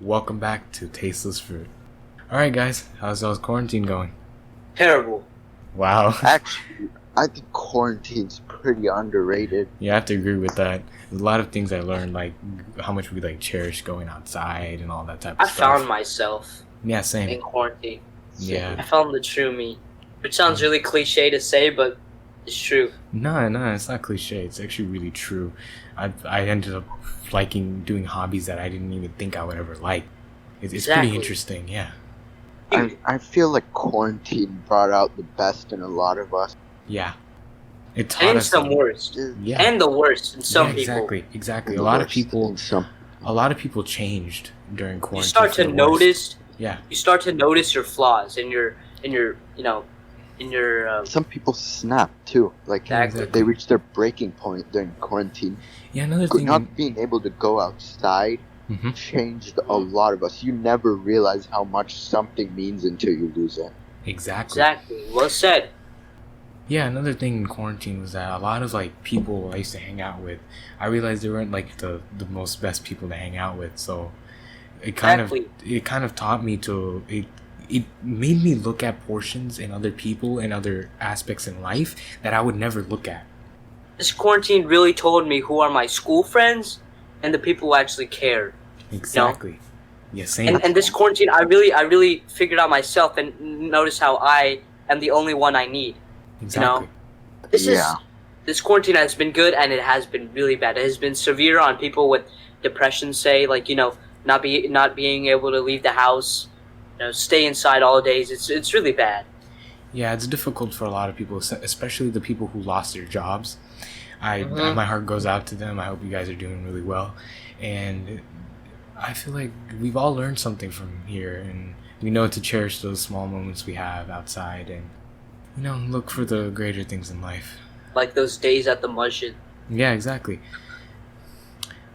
Welcome back to Tasteless Fruit. Alright guys, how's y'all's quarantine going? Terrible. Wow. Actually, I think quarantine's pretty underrated. Yeah, I have to agree with that. There's a lot of things I learned, like how much we cherish going outside and all that type of I stuff. found myself Yeah, in same. quarantine. Yeah. I found the true me. Which sounds really cliche to say, but it's true. No, it's not cliche. It's actually really true. I ended up liking doing hobbies that I didn't even think I would ever like. It's Exactly. pretty interesting, yeah. I feel like quarantine brought out the best in a lot of us. Yeah. It taught And us some worst. Yeah. And the worst in some yeah, people. exactly. The A lot of worst people in some. a lot of people changed during quarantine. You start for to the worst. notice Yeah. you start to notice your flaws in your Some people snap too. Like Exactly. they reach their breaking point during quarantine. Yeah, another thing. Not being able to go outside Mhm. changed a lot of us. You never realize how much something means until you lose it. Exactly. Well said. Yeah, another thing in quarantine was that a lot of people I used to hang out with, I realized they weren't the most best people to hang out with. So it kind of taught me to it made me look at portions in other people and other aspects in life that I would never look at. This quarantine really told me who are my school friends and the people who actually care. Exactly. Yeah, same. And this quarantine, I really figured out myself and noticed how I am the only one I need. Exactly. This quarantine has been good and it has been really bad. It has been severe on people with depression, say, not being able to leave the house, stay inside all days. It's really bad. Yeah, it's difficult for a lot of people, especially the people who lost their jobs. My heart goes out to them. I hope you guys are doing really well, and I feel like we've all learned something from here, and we know to cherish those small moments we have outside, and look for the greater things in life. Like those days at the masjid. Yeah, exactly.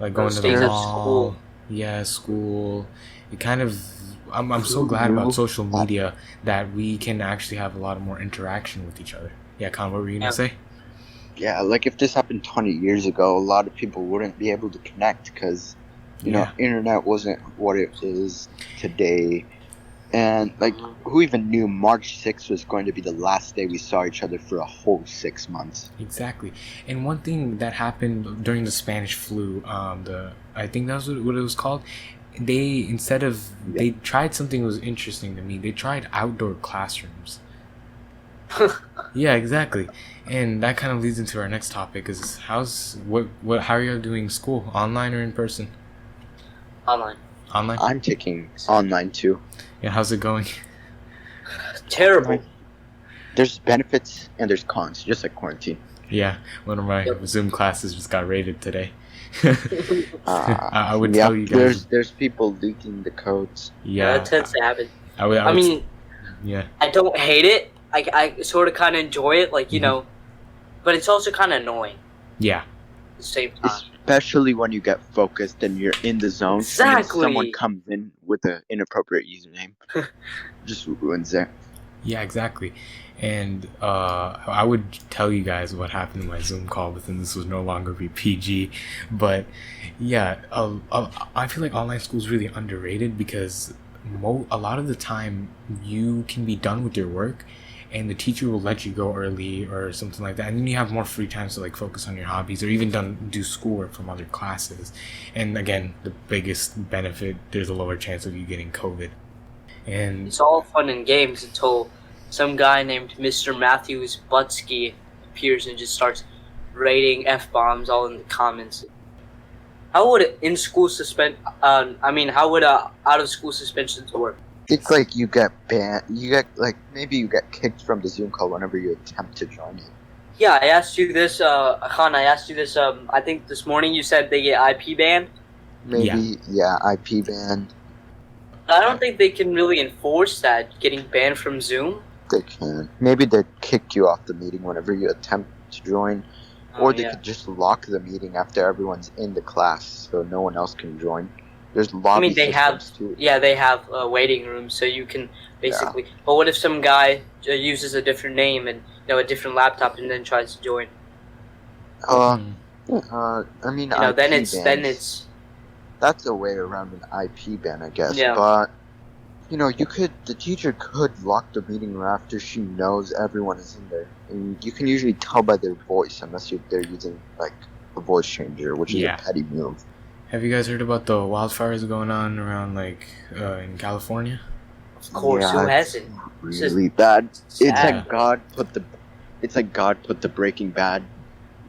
Like going Those to the days at mall. school. Yeah, school. It kind of. I'm so glad about social media that we can actually have a lot more interaction with each other. Yeah, Con, what were you gonna say? Yeah, like if this happened 20 years ago, a lot of people wouldn't be able to connect because, internet wasn't what it is today. And, who even knew March 6th was going to be the last day we saw each other for a whole 6 months? Exactly. And one thing that happened during the Spanish flu, I think that's what it was called. They tried something that was interesting to me. They tried outdoor classrooms. Yeah, exactly. And that kind of leads into our next topic: is how are you doing school, online or in person? Online. Online. I'm taking online too. Yeah, how's it going? Terrible. There's benefits and there's cons, just like quarantine. Yeah, one of my Zoom classes just got raided today. I would Yeah, tell you guys. there's people leaking the codes. Yeah, That tends to happen. I mean, yeah. I don't hate it. I sort of kind of enjoy it, but it's also kind of annoying Yeah. at the same time. Especially when you get focused and you're in the zone. Exactly. And then someone comes in with an inappropriate username. Just ruins it. Yeah, exactly. And I would tell you guys what happened in my Zoom call, but then this would no longer be PG. But yeah, I feel like online school is really underrated because a lot of the time you can be done with your work and the teacher will let you go early or something like that, and then you have more free time to focus on your hobbies or even do schoolwork from other classes. And again, the biggest benefit, there's a lower chance of you getting COVID. And It's all fun and games until some guy named Mr. Matthews Butsky appears and just starts rating F-bombs all in the comments. How would in-school how would out-of-school suspensions work? It's you get banned. Maybe you get kicked from the Zoom call whenever you attempt to join it. Yeah, I asked you this, Khan, I think this morning you said they get IP banned. Maybe, IP banned. I don't think they can really enforce that, getting banned from Zoom. They can. Maybe they kick you off the meeting whenever you attempt to join. Or they could just lock the meeting after everyone's in the class so no one else can join. There's lobby systems too. Yeah, they have waiting rooms, so you can basically. Yeah. But what if some guy uses a different name and a different laptop and then tries to join? I mean, then it's that's a way around an IP ban, I guess. Yeah. But the teacher could lock the meeting room after she knows everyone is in there, and you can usually tell by their voice unless they're using like a voice changer, which is Yeah. a petty move. Have you guys heard about the wildfires going on around in California? Of course, who hasn't? It's just Really bad. It's sad. like God put the Breaking Bad,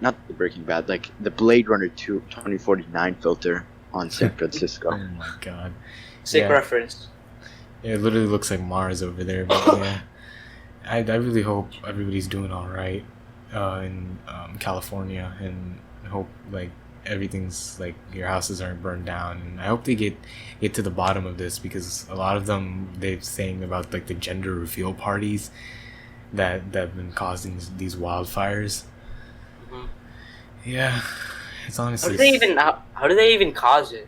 not the Breaking Bad, like the Blade Runner 2 2049 filter on San Francisco. Oh my god. Sick Yeah. reference. It literally looks like Mars over there. But yeah, I really hope everybody's doing all right in California, and hope like everything's like your houses aren't burned down. And I hope they get to the bottom of this, because a lot of them they're saying about like the gender reveal parties that have been causing these wildfires. Mhm. Yeah, it's honestly How do they even cause it?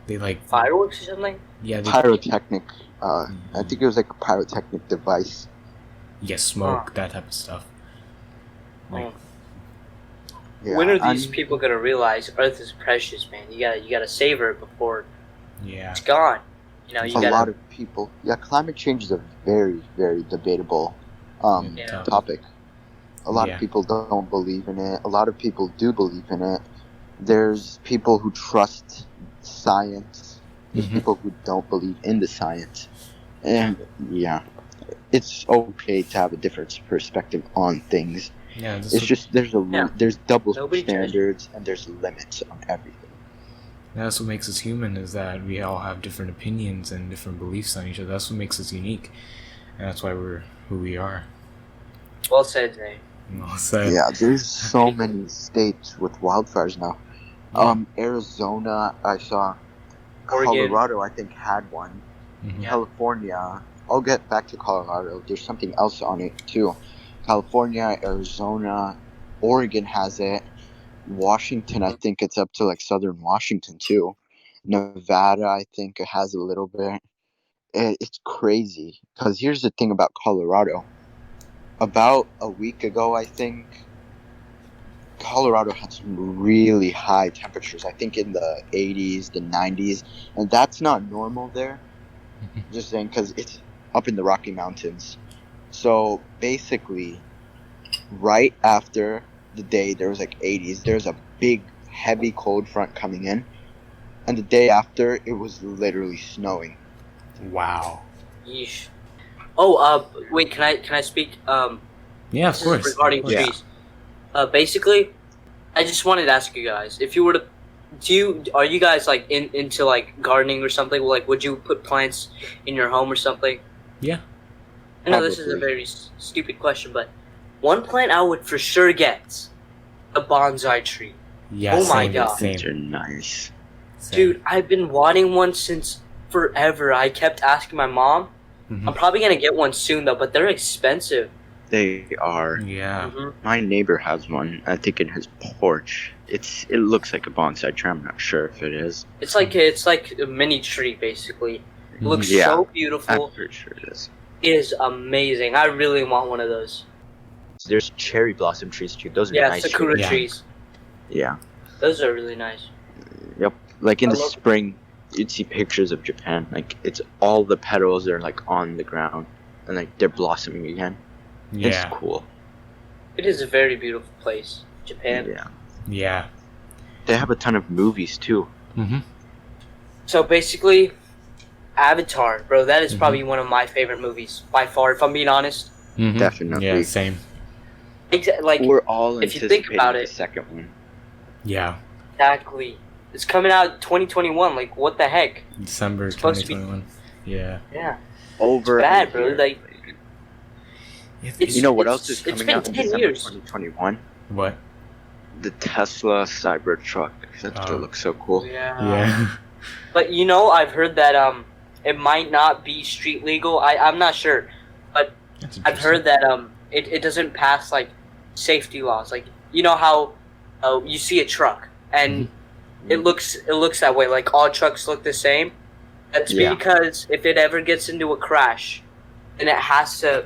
they like Fireworks or something? yeah they, Pyrotechnic. I think it was like a pyrotechnic device. yeah smoke, that type of stuff. Like, Oh. Yeah, When are these people gonna realize Earth is precious, man? You gotta savor it before yeah. it's gone. You know, you a gotta. lot of people. Yeah, climate change is a very, very debatable Yeah. topic. A lot Yeah. of people don't believe in it. A lot of people do believe in it. There's people who trust science. There's Mhm. people who don't believe in the science. And yeah, it's okay to have a different perspective on things. Yeah, this It's would- just there's double Nobody judges. standards and there's limits on everything. that's what makes us human, is that we all have different opinions and different beliefs on each other. That's what makes us unique, and that's why we're who we are. Well said, Zain. Well said. Yeah, there's so many states with wildfires now. Arizona, I saw. Oregon. Colorado, I think, had one. Mhm. Yeah. California. I'll get back to Colorado. There's something else on it too. California, Arizona, Oregon has it. Washington, I think it's up to like southern Washington too. Nevada, I think it has a little bit. It's crazy. Because here's the thing about Colorado. About a week ago, I think, Colorado had some really high temperatures. I think in the 80s, the 90s. And that's not normal there. Just saying, because it's up in the Rocky Mountains. So basically, right after the day there was like 80s, there's a big, heavy cold front coming in. And the day after, it was literally snowing. Wow. Yeesh. Oh, wait. Can I speak? Yeah, of This course. is regarding Of course. trees. Basically, I just wanted to ask you guys, if you were to, are you guys like into like gardening or something? Like, would you put plants in your home or something? Yeah. I know this is a Probably. very stupid question, but one plant I would for sure get, a bonsai tree. Yeah. Oh my same, God. These are Same. nice. Same. Dude, I've been wanting one since forever. I kept asking my mom. Mhm. I'm probably gonna get one soon though, but they're expensive. They are. Yeah. Mhm. My neighbor has one, I think, in his porch. It looks like a bonsai tree. I'm not sure if it is. It's like a mini tree basically. It looks Yeah. so I'm beautiful. pretty sure it is. It is amazing. I really want one of those. There's cherry blossom trees too. Those are Yeah, nice. sakura Yeah. trees. Yeah. Those are really nice. Yep. Like in I the love- spring, you'd see pictures of Japan. Like it's all the petals are like on the ground, and like they're blossoming again. It's Yeah. cool. It is a very beautiful place, Japan. Yeah. Yeah. They have a ton of movies too. Mhm. So basically, Avatar, bro, that is Mhm. probably one of my favorite movies by far. If I'm being honest, Mhm. Definitely. Yeah. Same. like We're all if you anticipating think about the it- second one. Yeah. exactly, it's coming out 2021. Like what the heck? December supposed to be- 2021. Yeah. Yeah, Over bad, a bro, year. like- It's, You know what it's- else is it's coming been out in 10 December years. 2021? what? The Tesla Cybertruck. That Oh. still looks so cool. Yeah. But you know, I've heard that it might not be street legal. I'm not sure. That's I've heard interesting. that it doesn't pass like safety laws. Like you know how you see a truck and Mm-hmm. it looks that way. Like all trucks look the same. That's Yeah. because if it ever gets into a crash, then it has to,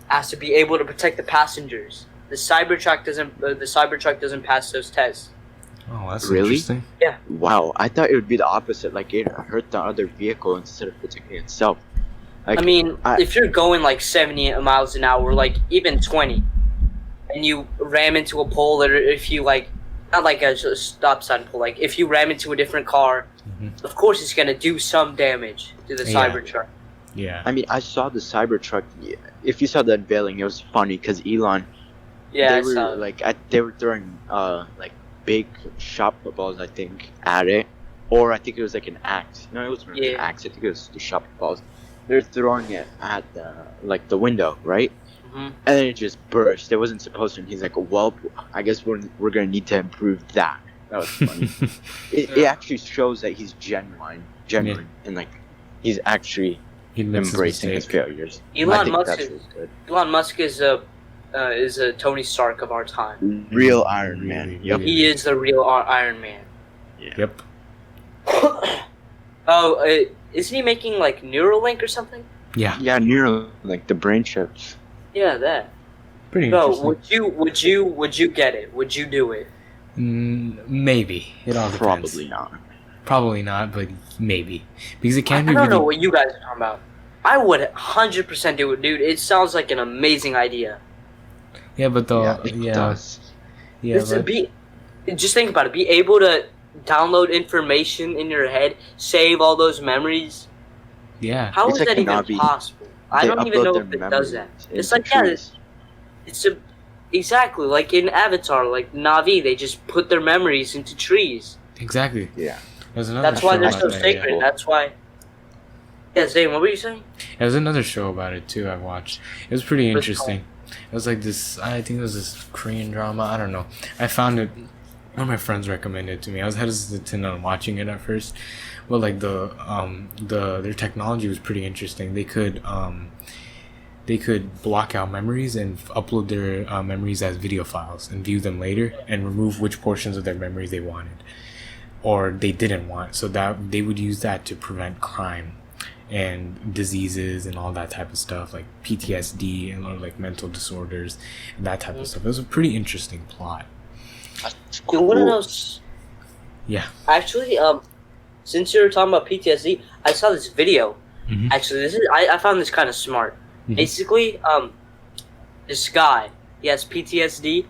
has to be able to protect the passengers. The Cybertruck doesn't pass those tests. Oh, that's Really? interesting. Wow, I thought it would be the opposite. Like it hurt the other vehicle instead of protecting itself. Like I mean, I- if you're going like 70 miles an hour, like even 20, and you ram into a pole, or if you like, not like a stop sign pole, like if you ram into a different car, of course it's gonna do some damage to the Yeah. Cybertruck. Yeah. I mean, I saw the Cybertruck. If you saw the unveiling, it was funny because Elon. Yeah, They I were saw it. like they were throwing like big shot balls, I think, at it, or I think it was like an axe. No, it wasn't really an Yeah. axe. I think it was the shot balls. They're throwing it at the window, right? Mhm. And then it just burst. It wasn't supposed to. And he's like, "Well, I guess we're gonna need to improve that." That was funny. It Yeah. actually shows that he's genuine, and like he's actually He admits his embracing his mistake. failures. I Elon think Musk that's is really good. Elon Musk is a Tony Stark of our time. Real Iron Man. Really, Yep. really. He is the real Iron Man. Yep. Oh, isn't he making like Neuralink or something? Yeah. Yeah, near like the brain chips. Yeah, that. Pretty No, interesting. would you get it? Would you do it? Maybe. It all depends. Probably not. Probably not, but maybe. Because it I can be don't really... know what you guys are talking about. I would 100% do it, dude. It sounds like an amazing idea. Yeah, but the... Yeah, it Yeah. does. Yeah, It's to but... be, just think about it. Be able to download information in your head, save all those memories. Yeah. How It's is like that a even Navi. possible? I They don't even upload know their if it does that. memories It's into like, yeah, trees. it's a... Exactly, like in Avatar, like Navi, they just put their memories into trees. Exactly. Yeah. There's another That's why show they're about so that, sacred. yeah. That's why... Yeah, Zayn, what were you saying? There's another show about it, too, I watched. It was pretty What's it interesting. It was like this... I think it was this Korean drama. I don't know. I found it... One of my friends recommended it to me. I was hesitant on watching it at first. But, like, their technology was pretty interesting. They could block out memories and upload their memories as video files and view them later and remove which portions of their memories they wanted or they didn't want, so that they would use that to prevent crime and diseases and all that type of stuff, like PTSD and or like mental disorders and that type of stuff. It was a pretty interesting plot. You want to know? s- Yeah. Actually, since you were talking about PTSD, I saw this video. Mhm. Actually, this is I found this kind of smart. Mhm. Basically, this guy, he has PTSD.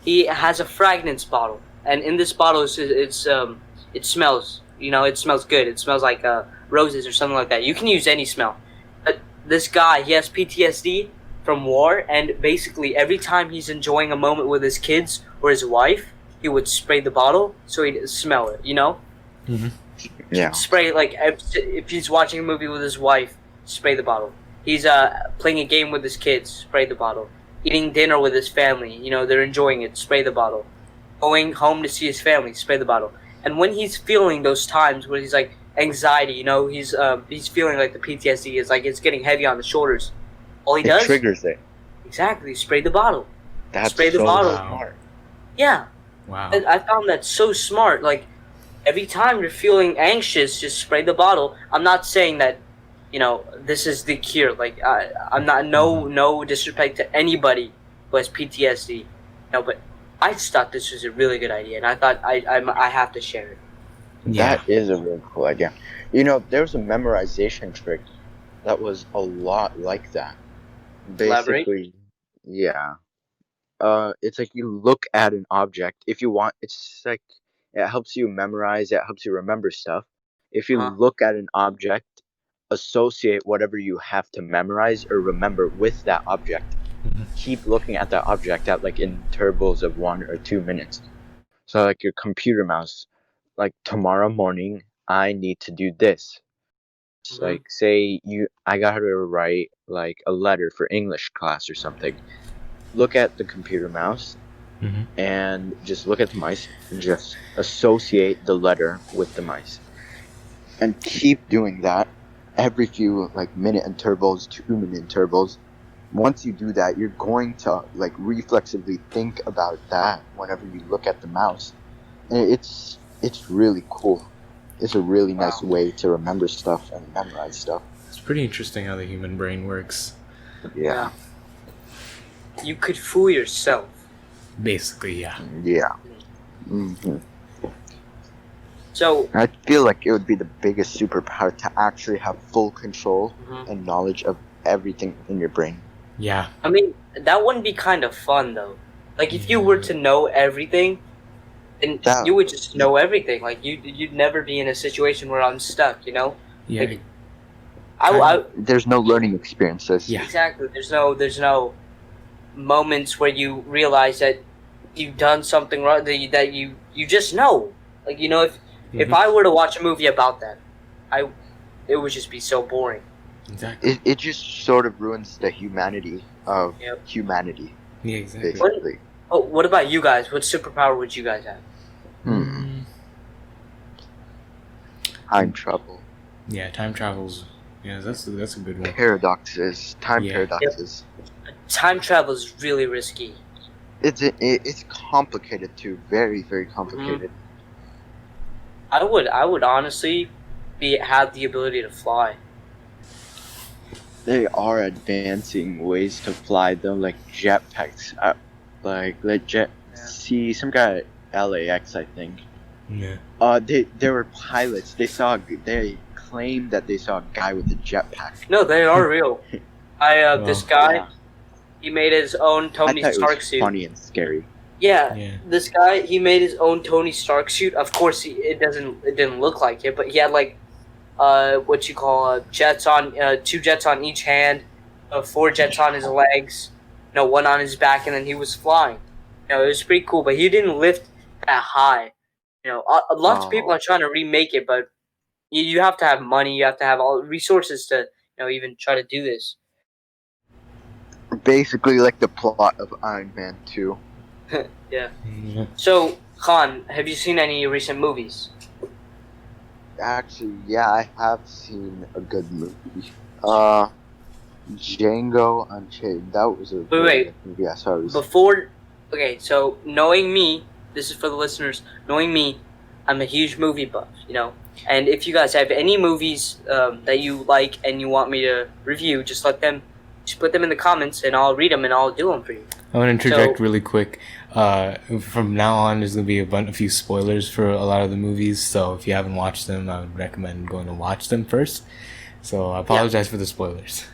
He has a fragrance bottle, and in this bottle, it smells. You know, it smells good. It smells like roses or something like that. You can use any smell. But this guy, he has PTSD from war, and basically every time he's enjoying a moment with his kids or his wife, he would spray the bottle so he'd smell it. You know, Yeah. spray like if he's watching a movie with his wife, spray the bottle. He's playing a game with his kids, spray the bottle. Eating dinner with his family, you know, they're enjoying it, spray the bottle. Going home to see his family, spray the bottle. And when he's feeling those times where he's like anxiety, you know, he's feeling like the PTSD is like it's getting heavy on the shoulders. All he It does, triggers it. exactly, spray the bottle. That's Spray the so bottle. smart. Yeah, Wow. and I found that so smart. Like every time you're feeling anxious, just spray the bottle. I'm not saying that, you know, this is the cure. Like I'm not no disrespect to anybody who has PTSD. No, but I just thought this was a really good idea, and I thought I have to share it. Yeah. That is a really cool idea. You know, there's a memorization trick that was a lot like that. Elaborate. Basically, yeah. It's like you look at an object. If you want, it's like it helps you memorize. It helps you remember stuff. If you Uh-huh. look at an object, associate whatever you have to memorize or remember with that object. Mhm. Keep looking at that object at like intervals of 1 or 2 minutes. So like your computer mouse, like tomorrow morning I need to do this. It's Mhm. like say I got to write like a letter for English class or something. Look at the computer mouse Mhm. and just look at the mice and just associate the letter with the mice. And keep doing that every few like minute intervals, 2 minute intervals. Once you do that, you're going to like reflexively think about that whenever you look at the mouse. And it's really cool. It's a really nice way to remember stuff and memorize stuff. It's pretty interesting how the human brain works. Yeah. You could fool yourself. Basically, yeah. Yeah. hmm So, I feel like it would be the biggest superpower to actually have full control mhm. and knowledge of everything in your brain. Yeah. I mean, that wouldn't be kind of fun though. Like if you were to know everything, then That you would just know everything. Like you'd never be in a situation where I'm stuck. You know. Yeah. Like, I there's no learning experiences. Yeah. exactly. There's no moments where you realize that you've done something wrong that you just know. Like if Mhm. I were to watch a movie about that, it would just be so boring. Exactly. It just sort of ruins the humanity of Yep. humanity, Yeah, exactly. basically. Oh, what about you guys? What superpower would you guys have? Time travel. Yeah, time travels. Yeah, that's a good one. Paradoxes. Time Yeah. paradoxes. Time travel is really risky. It's complicated too. Very, very complicated. I would honestly have the ability to fly. They are advancing ways to fly though, like jetpacks. See some guy at LAX, I think. Yeah. There were pilots. They claimed that they saw a guy with a jetpack. No, they are real. This Wow. guy, Yeah. he made his own I Tony thought it Stark was suit. funny and scary. Yeah, Yeah. this guy, he made his own Tony Stark suit. Of course, it didn't look like it, but he had like, what you call jets on, 2 jets on each hand, 4 jets on his legs, one on his back, and then he was flying. It was pretty cool, but he didn't lift that high. Lots of people Oh. are trying to remake it, but you have to have money, you have to have all resources to, even try to do this. Basically, like the plot of Iron Man 2. Yeah. Yeah. So, Khan, have you seen any recent movies? Actually, yeah, I have seen a good movie. Django Unchained. That was a Wait. good movie. Yeah, sorry. Okay, so knowing me, this is for the listeners, knowing me, I'm a huge movie buff, and if you guys have any movies that you like and you want me to review, just put them in the comments and I'll read them and I'll do them for you. I want to interject really quick. From now on, there's going to be a few spoilers for a lot of the movies. So if you haven't watched them, I would recommend going to watch them first. So I apologize for the spoilers.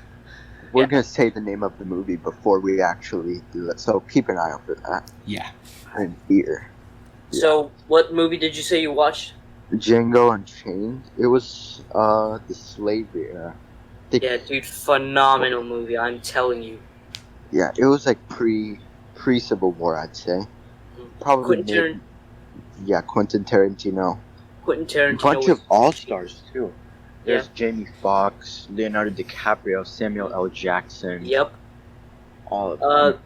We're gonna say the name of the movie before we actually do it, so keep an eye out for that. Yeah. And here, So, what movie did you say you watched? Django Unchained. It was the slavery era. Yeah, dude, phenomenal movie, I'm telling you. Yeah, it was like pre Civil War, I'd say. Probably. Quentin Tarantino. Tarantino. Bunch of all stars too. There's Yeah. Jamie Foxx, Leonardo DiCaprio, Samuel L. Jackson. Yep. All of them.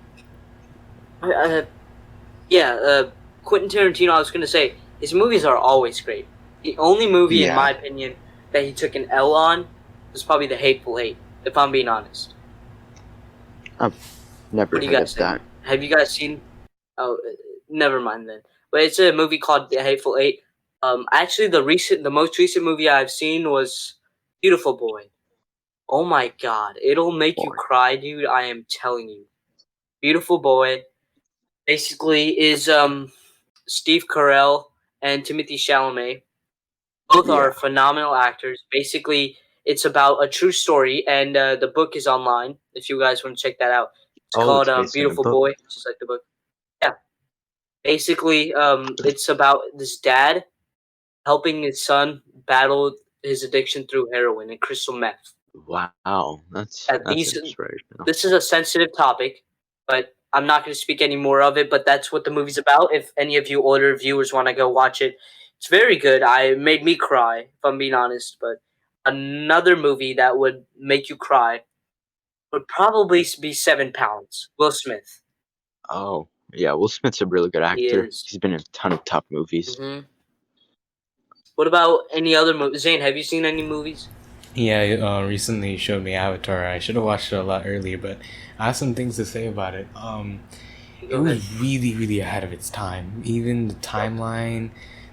Quentin Tarantino, I was going to say, his movies are always great. The only movie, in Yeah. my opinion, that he took an L on was probably The Hateful Eight, if I'm being honest. Never What do you heard guys of that. think? Have you guys seen... Oh, never mind then. But it's a movie called The Hateful Eight. Actually, the most recent movie I've seen was Beautiful Boy. Oh my god, it'll make you Boy. cry, dude, I am telling you. Beautiful Boy basically is Steve Carell and Timothy Chalamet. Both are Yeah. phenomenal actors. Basically, it's about a true story, and the book is online if you guys want to check that out. It's called it's based on a Beautiful book. Boy, just like the book. Yeah. Basically, it's about this dad helping his son battle his addiction through heroin and crystal meth. Wow, that's These inspirational. This is a sensitive topic, but I'm not going to speak any more of it. But that's what the movie's about. If any of you older viewers want to go watch it, it's very good. It made me cry, if I'm being honest. But another movie that would make you cry would probably be 7 Pounds. Will Smith. Oh, yeah, Will Smith's a really good He actor. is. He's been in a ton of top movies. hmm What about any other movies? Zane, have you seen any movies? Yeah, recently showed me Avatar. I should have watched it a lot earlier, but I have some things to say about it. It was really, really ahead of its time. Even the timeline,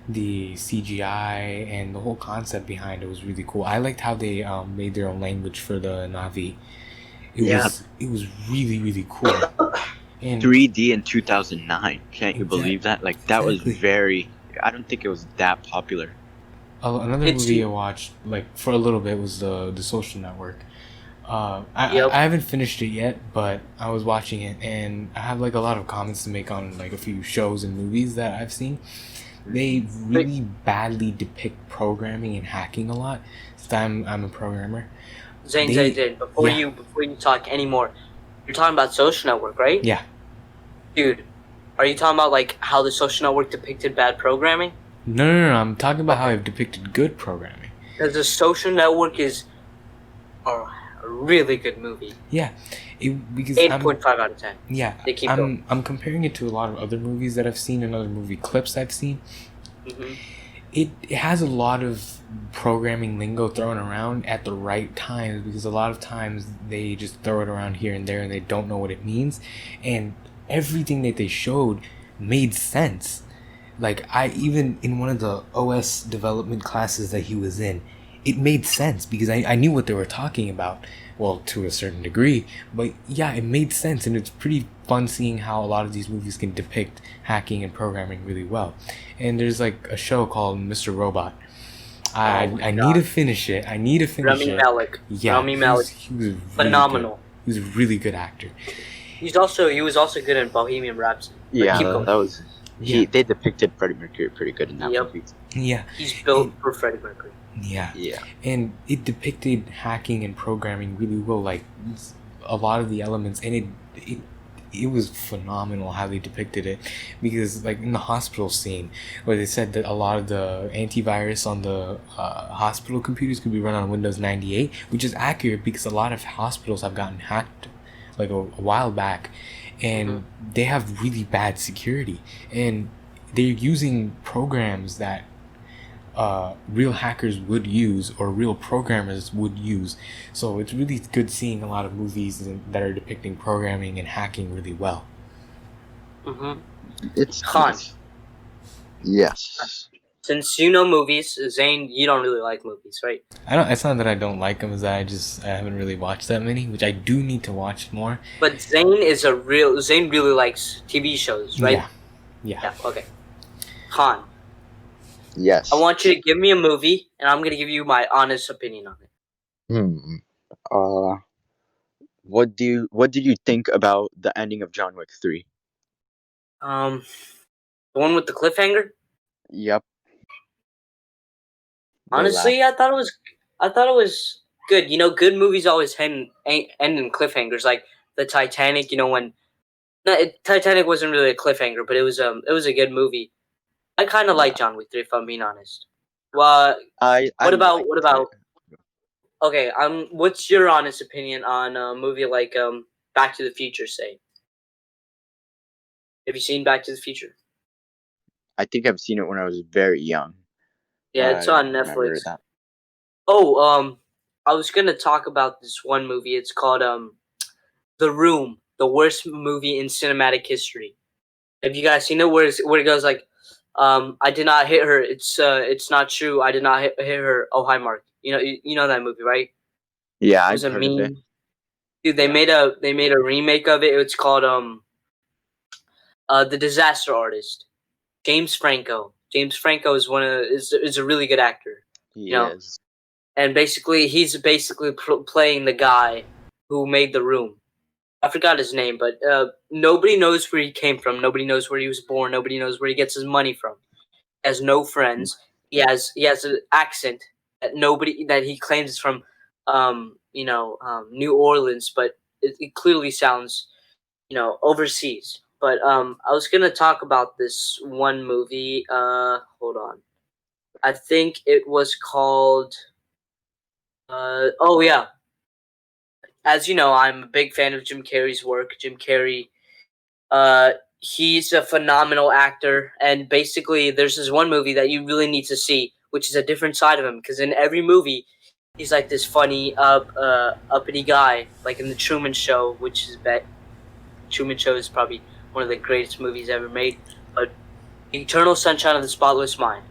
the CGI, and the whole concept behind it was really cool. I liked how they made their own language for the Na'vi. It was really, really cool. And 3D in 2009. Can't you Exactly. believe that? Like, that was Exactly. very... I don't think it was that popular Another It's movie I watched like for a little bit was the Social Network. Yep. I haven't finished it yet, but I was watching it, and I have like a lot of comments to make on like a few shows and movies that I've seen. They really badly depict programming and hacking a lot. Since I'm a programmer. Zain, They before yeah you talk anymore, you're talking about Social Network, right? yeah Dude, are you talking about like how the Social Network depicted bad programming? no, I'm talking about how Okay. I've depicted good programming. Because the Social Network is a really good movie. Yeah, because 8.5 out of 10. yeah They keep going. I'm comparing it to a lot of other movies that I've seen and other movie clips I've seen. Hmm. It has a lot of programming lingo thrown around at the right times, because a lot of times they just throw it around here and there and they don't know what it means, and everything that they showed made sense. Like, I even in one of the OS development classes that he was in, it made sense because I knew what they were talking about, well, to a certain degree. But yeah, it made sense, and it's pretty fun seeing how a lot of these movies can depict hacking and programming really well. And there's like a show called Mr. Robot. Oh my I need to god. finish it. I need to finish Rami it. Malek. Yeah, Rami Malek. he was really Phenomenal. good. He was a really good actor. He was also good in Bohemian Rhapsody. But Yeah, keep Uh, going. that was. yeah, They depicted Freddie Mercury pretty good in that Yep. movie. yeah, He's built for Freddie Mercury. yeah. Yeah. And it depicted hacking and programming really well, like a lot of the elements, and it was phenomenal how they depicted it, because like in the hospital scene where they said that a lot of the antivirus on the hospital computers could be run on Windows 98, which is accurate because a lot of hospitals have gotten hacked like a while back, and they have really bad security, and they're using programs that real hackers would use or real programmers would use. So it's really good seeing a lot of movies that are depicting programming and hacking really well. Hmm. It's Khan, yes. since you know movies, Zayn, you don't really like movies, right? I don't. It's not that I don't like them, is that I haven't really watched that many, which I do need to watch more. But Zayn really likes TV shows, right? Yeah. Yeah, okay. Khan, Yes. I want you to give me a movie, and I'm gonna give you my honest opinion on it. Hmm. What did you think about the ending of John Wick 3? Um, the one with the cliffhanger. Yep. The Honestly, I thought it was good. You know, good movies always end in cliffhangers, like the Titanic. You know, when Titanic wasn't really a cliffhanger, but it was a good movie. I kind of like Yeah. John Wick 3, if I'm being honest. Well, I liked what it. about okay? What's your honest opinion on a movie like Back to the Future? Say, have you seen Back to the Future? I think I've seen it when I was very young. Yeah, I it's don't on remember Netflix. that. Oh, I was gonna talk about this one movie. It's called The Room, the worst movie in cinematic history. Have you guys seen it? Where it goes like, I did not hit her. It's not true. I did not hit her. Oh hi, Mark. You know that movie, right? Yeah, It was I've a heard of it. meme. Dude, Yeah. they made a remake of it. It's called The Disaster Artist. James Franco. James Franco is a really good actor. He You know, is. and basically he's basically playing the guy who made The Room. I forgot his name, but nobody knows where he came from. Nobody knows where he was born. Nobody knows where he gets his money from. He has no friends. He has an accent that he claims is from New Orleans, but it clearly sounds overseas. But I was gonna talk about this one movie. Hold on. I think it was called. Oh yeah. As you know, I'm a big fan of Jim Carrey's work. Jim Carrey, he's a phenomenal actor, and basically, there's this one movie that you really need to see, which is a different side of him. Because in every movie, he's like this funny, uppity guy, like in the Truman Show, which is Truman Show is probably one of the greatest movies ever made. But Eternal Sunshine of the Spotless Mind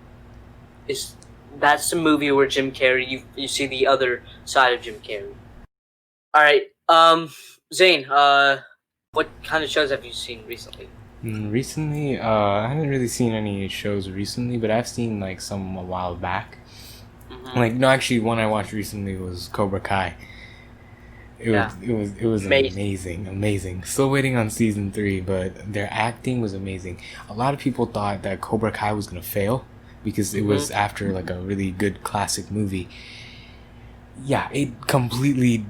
is that's the movie where Jim Carrey you see the other side of Jim Carrey. All right, Zayn, what kind of shows have you seen recently? Recently, I haven't really seen any shows recently, but I've seen like some a while back. Like, no, actually, one I watched recently was Cobra Kai. It was amazing. Still waiting on season 3, but their acting was amazing. A lot of people thought that Cobra Kai was gonna fail because it was after like a really good classic movie. Yeah, it completely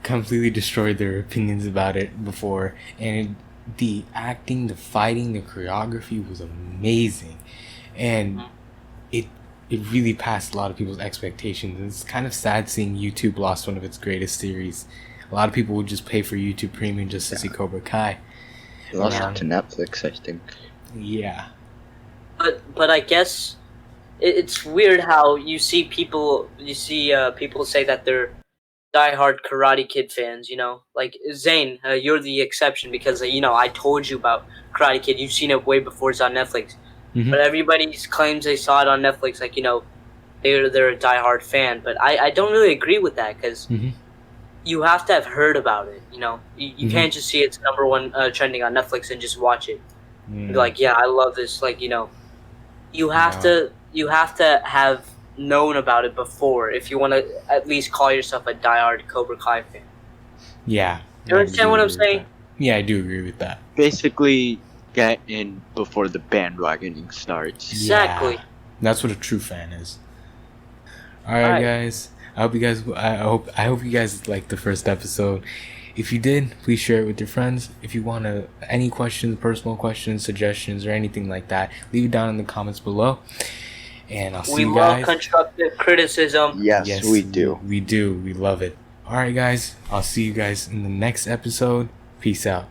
destroyed their opinions about it before, and the acting, the fighting, the choreography was amazing, and it really passed a lot of people's expectations. It's kind of sad seeing YouTube lost one of its greatest series. A lot of people would just pay for YouTube Premium just to see Cobra Kai. They lost it to Netflix, I think. Yeah. But I guess it's weird how you see people people say that they're diehard Karate Kid fans. You know, like Zain, you're the exception because I told you about Karate Kid. You've seen it way before it's on Netflix. But everybody claims they saw it on Netflix, like, they're a diehard fan. But I don't really agree with that because you have to have heard about it. You can't just see it's number one trending on Netflix and just watch it. Be like, yeah, I love this. Like, you have to have known about it before if you want to at least call yourself a diehard Cobra Kai fan. Yeah. You understand what I'm saying? Yeah, I do agree with that. Basically, get in before the bandwagoning starts. Exactly. Yeah, that's what a true fan is. All right, guys. I hope you guys liked the first episode. If you did, please share it with your friends. If you want any questions, personal questions, suggestions, or anything like that, leave it down in the comments below. And I'll see you guys. We love constructive criticism. Yes, we do. We do. We love it. All right, guys. I'll see you guys in the next episode. Peace out.